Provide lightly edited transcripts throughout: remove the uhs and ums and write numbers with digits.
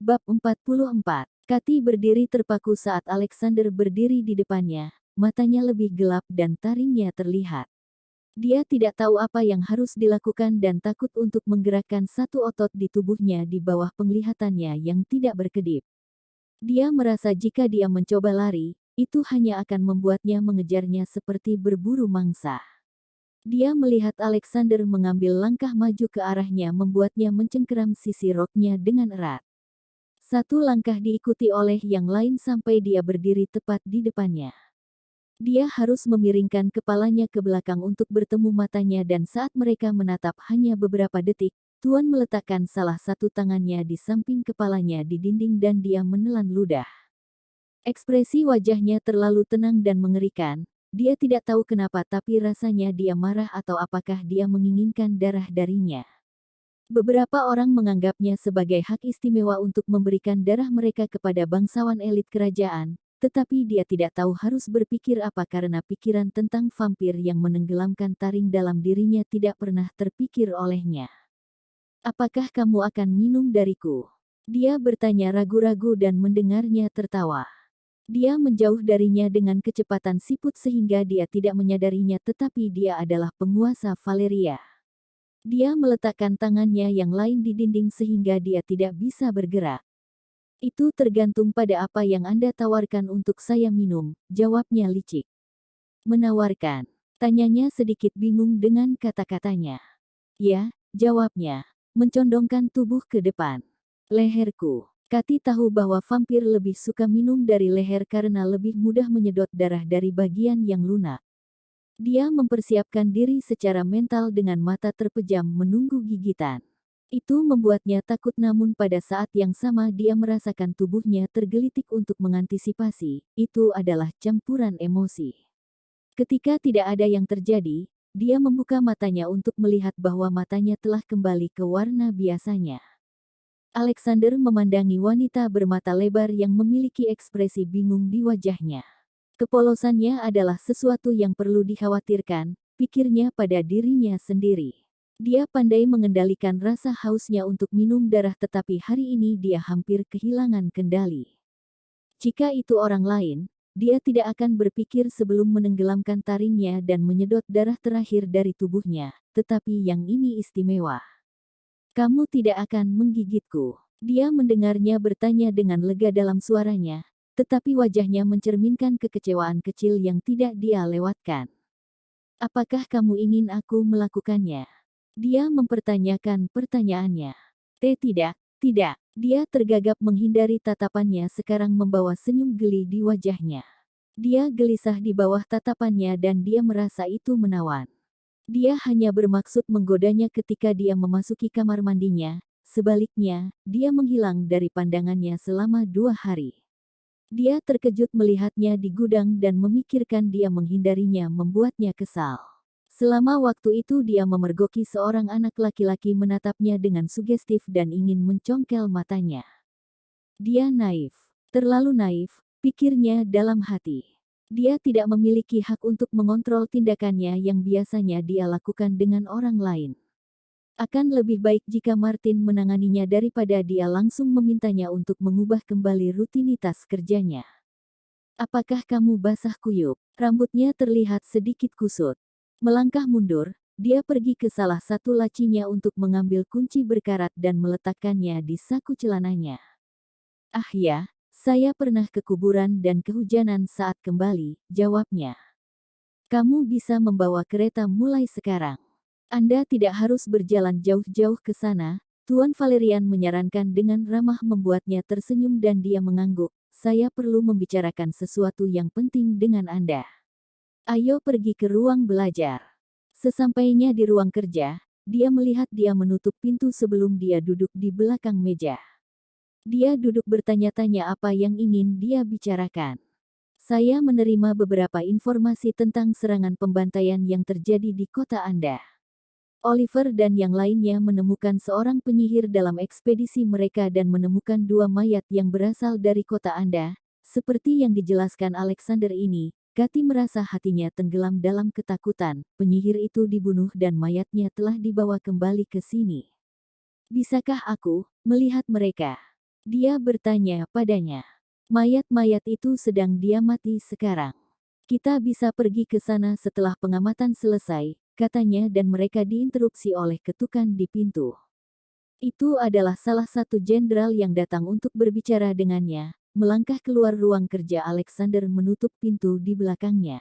Bab 44. Kathy berdiri terpaku saat Alexander berdiri di depannya, matanya lebih gelap dan taringnya terlihat. Dia tidak tahu apa yang harus dilakukan dan takut untuk menggerakkan satu otot di tubuhnya di bawah penglihatannya yang tidak berkedip. Dia merasa jika dia mencoba lari, itu hanya akan membuatnya mengejarnya seperti berburu mangsa. Dia melihat Alexander mengambil langkah maju ke arahnya membuatnya mencengkeram sisi roknya dengan erat. Satu langkah diikuti oleh yang lain sampai dia berdiri tepat di depannya. Dia harus memiringkan kepalanya ke belakang untuk bertemu matanya dan saat mereka menatap hanya beberapa detik, Tuan meletakkan salah satu tangannya di samping kepalanya di dinding dan dia menelan ludah. Ekspresi wajahnya terlalu tenang dan mengerikan. Dia tidak tahu kenapa tapi rasanya dia marah atau apakah dia menginginkan darah darinya. Beberapa orang menganggapnya sebagai hak istimewa untuk memberikan darah mereka kepada bangsawan elit kerajaan, tetapi dia tidak tahu harus berpikir apa karena pikiran tentang vampir yang menenggelamkan taring dalam dirinya tidak pernah terpikir olehnya. "Apakah kamu akan minum dariku?" Dia bertanya ragu-ragu dan mendengarnya tertawa. Dia menjauh darinya dengan kecepatan siput sehingga dia tidak menyadarinya tetapi dia adalah penguasa Valeria. Dia meletakkan tangannya yang lain di dinding sehingga dia tidak bisa bergerak. "Itu tergantung pada apa yang Anda tawarkan untuk saya minum," jawabnya licik. "Menawarkan?" tanyanya sedikit bingung dengan kata-katanya. "Ya," jawabnya, mencondongkan tubuh ke depan. "Leherku." Kathy tahu bahwa vampir lebih suka minum dari leher karena lebih mudah menyedot darah dari bagian yang lunak. Dia mempersiapkan diri secara mental dengan mata terpejam menunggu gigitan. Itu membuatnya takut namun pada saat yang sama dia merasakan tubuhnya tergelitik untuk mengantisipasi, itu adalah campuran emosi. Ketika tidak ada yang terjadi, dia membuka matanya untuk melihat bahwa matanya telah kembali ke warna biasanya. Alexander memandangi wanita bermata lebar yang memiliki ekspresi bingung di wajahnya. Kepolosannya adalah sesuatu yang perlu dikhawatirkan, pikirnya pada dirinya sendiri. Dia pandai mengendalikan rasa hausnya untuk minum darah tetapi hari ini dia hampir kehilangan kendali. Jika itu orang lain, dia tidak akan berpikir sebelum menenggelamkan taringnya dan menyedot darah terakhir dari tubuhnya, tetapi yang ini istimewa. "Kamu tidak akan menggigitku?" Dia mendengarnya bertanya dengan lega dalam suaranya. Tetapi wajahnya mencerminkan kekecewaan kecil yang tidak dia lewatkan. "Apakah kamu ingin aku melakukannya?" Dia mempertanyakan pertanyaannya. Tidak, tidak." Dia tergagap menghindari tatapannya sekarang membawa senyum geli di wajahnya. Dia gelisah di bawah tatapannya dan dia merasa itu menawan. Dia hanya bermaksud menggodanya ketika dia memasuki kamar mandinya, sebaliknya, dia menghilang dari pandangannya selama 2 hari. Dia terkejut melihatnya di gudang dan memikirkan dia menghindarinya membuatnya kesal. Selama waktu itu dia memergoki seorang anak laki-laki menatapnya dengan sugestif dan ingin mencongkel matanya. Dia naif. Terlalu naif, pikirnya dalam hati. Dia tidak memiliki hak untuk mengontrol tindakannya yang biasanya dia lakukan dengan orang lain. Akan lebih baik jika Martin menanganinya daripada dia langsung memintanya untuk mengubah kembali rutinitas kerjanya. "Apakah kamu basah kuyup?" Rambutnya terlihat sedikit kusut. Melangkah mundur, dia pergi ke salah satu lacinya untuk mengambil kunci berkarat dan meletakkannya di saku celananya. "Ah ya, saya pernah ke kuburan dan kehujanan saat kembali," jawabnya. "Kamu bisa membawa kereta mulai sekarang. Anda tidak harus berjalan jauh-jauh ke sana," Tuan Valerian menyarankan dengan ramah membuatnya tersenyum dan dia mengangguk. "Saya perlu membicarakan sesuatu yang penting dengan Anda. Ayo pergi ke ruang belajar." Sesampainya di ruang kerja, dia melihat dia menutup pintu sebelum dia duduk di belakang meja. Dia duduk bertanya-tanya apa yang ingin dia bicarakan. "Saya menerima beberapa informasi tentang serangan pembantaian yang terjadi di kota Anda. Oliver dan yang lainnya menemukan seorang penyihir dalam ekspedisi mereka dan menemukan 2 mayat yang berasal dari kota Anda. Seperti yang dijelaskan Alexander ini, Kathy merasa hatinya tenggelam dalam ketakutan. Penyihir itu dibunuh dan mayatnya telah dibawa kembali ke sini. Bisakah aku melihat mereka?" Dia bertanya padanya. Mayat-mayat itu sedang dia mati sekarang. Kita bisa pergi ke sana setelah pengamatan selesai, katanya dan mereka diinterupsi oleh ketukan di pintu. Itu adalah salah satu jenderal yang datang untuk berbicara dengannya. Melangkah keluar ruang kerja Alexander menutup pintu di belakangnya.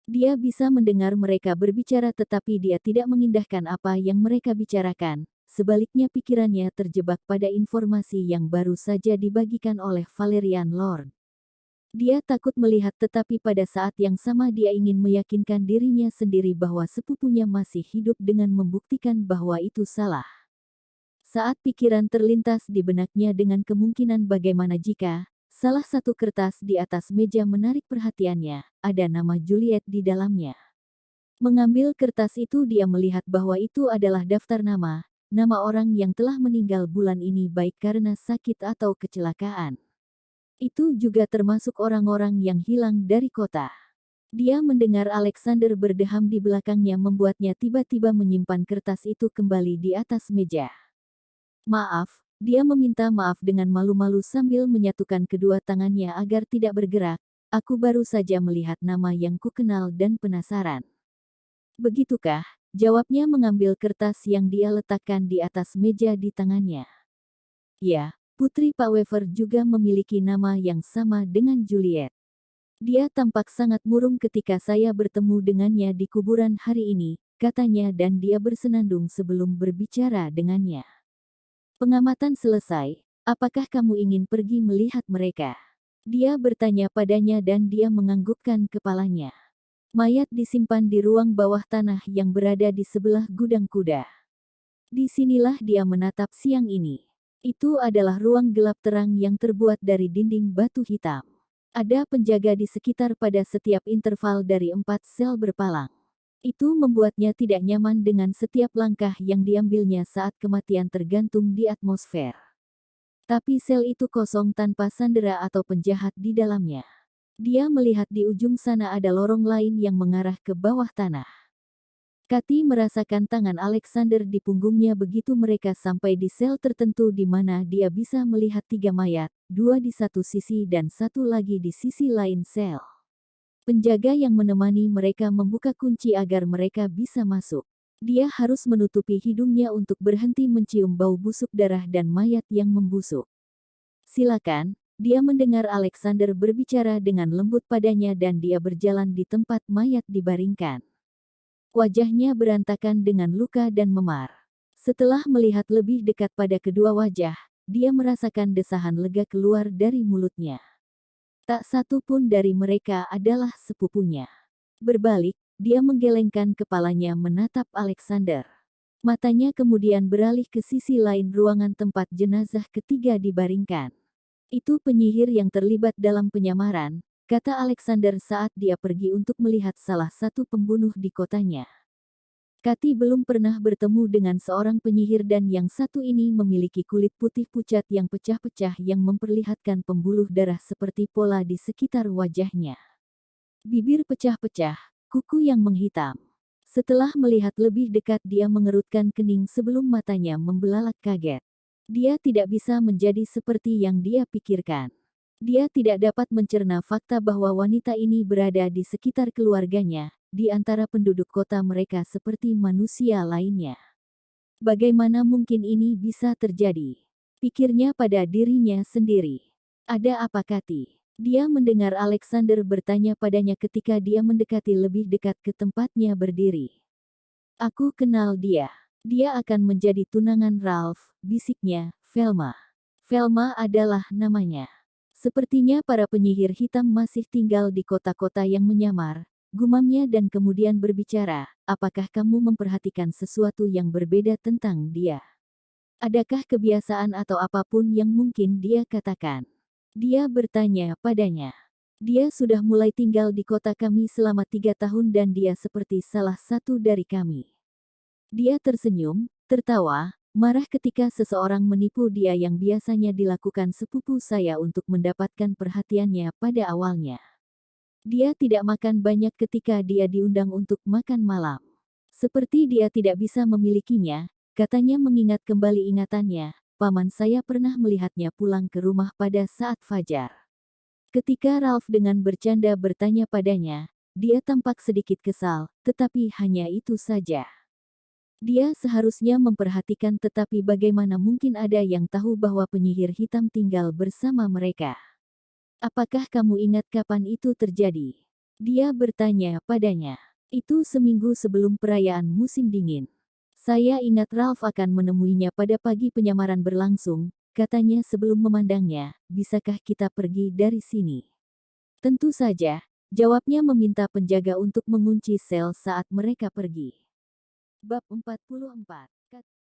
Dia bisa mendengar mereka berbicara tetapi dia tidak mengindahkan apa yang mereka bicarakan. Sebaliknya pikirannya terjebak pada informasi yang baru saja dibagikan oleh Valerian Lord. Dia takut melihat tetapi pada saat yang sama dia ingin meyakinkan dirinya sendiri bahwa sepupunya masih hidup dengan membuktikan bahwa itu salah. Saat pikiran terlintas di benaknya dengan kemungkinan bagaimana jika salah satu kertas di atas meja menarik perhatiannya, ada nama Juliet di dalamnya. Mengambil kertas itu dia melihat bahwa itu adalah daftar nama orang yang telah meninggal bulan ini baik karena sakit atau kecelakaan. Itu juga termasuk orang-orang yang hilang dari kota. Dia mendengar Alexander berdeham di belakangnya membuatnya tiba-tiba menyimpan kertas itu kembali di atas meja. Maaf, dia meminta maaf dengan malu-malu sambil menyatukan kedua tangannya agar tidak bergerak. Aku baru saja melihat nama yang kukenal dan penasaran. Begitukah? Jawabnya mengambil kertas yang dia letakkan di atas meja di tangannya. Ya, Putri Pak Wever juga memiliki nama yang sama dengan Juliet. Dia tampak sangat murung ketika saya bertemu dengannya di kuburan hari ini, katanya dan dia bersenandung sebelum berbicara dengannya. Pengamatan selesai, apakah kamu ingin pergi melihat mereka? Dia bertanya padanya dan dia menganggukkan kepalanya. Mayat disimpan di ruang bawah tanah yang berada di sebelah gudang kuda. Disinilah dia menatap siang ini. Itu adalah ruang gelap terang yang terbuat dari dinding batu hitam. Ada penjaga di sekitar pada setiap interval dari 4 sel berpalang. Itu membuatnya tidak nyaman dengan setiap langkah yang diambilnya saat kematian tergantung di atmosfer. Tapi sel itu kosong tanpa sandera atau penjahat di dalamnya. Dia melihat di ujung sana ada lorong lain yang mengarah ke bawah tanah. Kathy merasakan tangan Alexander di punggungnya begitu mereka sampai di sel tertentu di mana dia bisa melihat 3 mayat, 2 di satu sisi dan 1 lagi di sisi lain sel. Penjaga yang menemani mereka membuka kunci agar mereka bisa masuk. Dia harus menutupi hidungnya untuk berhenti mencium bau busuk darah dan mayat yang membusuk. Silakan, dia mendengar Alexander berbicara dengan lembut padanya dan dia berjalan di tempat mayat dibaringkan. Wajahnya berantakan dengan luka dan memar. Setelah melihat lebih dekat pada kedua wajah, dia merasakan desahan lega keluar dari mulutnya. Tak satu pun dari mereka adalah sepupunya. Berbalik, dia menggelengkan kepalanya menatap Alexander. Matanya kemudian beralih ke sisi lain ruangan tempat jenazah ketiga dibaringkan. Itu penyihir yang terlibat dalam penyamaran, kata Alexander saat dia pergi untuk melihat salah satu pembunuh di kotanya. Kathy belum pernah bertemu dengan seorang penyihir dan yang satu ini memiliki kulit putih pucat yang pecah-pecah yang memperlihatkan pembuluh darah seperti pola di sekitar wajahnya. Bibir pecah-pecah, kuku yang menghitam. Setelah melihat lebih dekat dia mengerutkan kening sebelum matanya membelalak kaget. Dia tidak bisa menjadi seperti yang dia pikirkan. Dia tidak dapat mencerna fakta bahwa wanita ini berada di sekitar keluarganya, di antara penduduk kota mereka seperti manusia lainnya. Bagaimana mungkin ini bisa terjadi? Pikirnya pada dirinya sendiri. Ada apa Kathy? Dia mendengar Alexander bertanya padanya ketika dia mendekati lebih dekat ke tempatnya berdiri. Aku kenal dia. Dia akan menjadi tunangan Ralph, bisiknya, Velma. Velma adalah namanya. Sepertinya para penyihir hitam masih tinggal di kota-kota yang menyamar, gumamnya dan kemudian berbicara, apakah kamu memperhatikan sesuatu yang berbeda tentang dia? Adakah kebiasaan atau apapun yang mungkin dia katakan? Dia bertanya padanya. Dia sudah mulai tinggal di kota kami selama 3 tahun dan dia seperti salah satu dari kami. Dia tersenyum, tertawa, marah ketika seseorang menipu dia yang biasanya dilakukan sepupu saya untuk mendapatkan perhatiannya pada awalnya. Dia tidak makan banyak ketika dia diundang untuk makan malam. Seperti dia tidak bisa memilikinya, katanya mengingat kembali ingatannya, paman saya pernah melihatnya pulang ke rumah pada saat fajar. Ketika Ralph dengan bercanda bertanya padanya, dia tampak sedikit kesal, tetapi hanya itu saja. Dia seharusnya memperhatikan, tetapi bagaimana mungkin ada yang tahu bahwa penyihir hitam tinggal bersama mereka? Apakah kamu ingat kapan itu terjadi? Dia bertanya padanya. Itu seminggu sebelum perayaan musim dingin. Saya ingat Ralph akan menemuinya pada pagi penyamaran berlangsung, katanya sebelum memandangnya, bisakah kita pergi dari sini? Tentu saja, jawabnya meminta penjaga untuk mengunci sel saat mereka pergi. Bab 44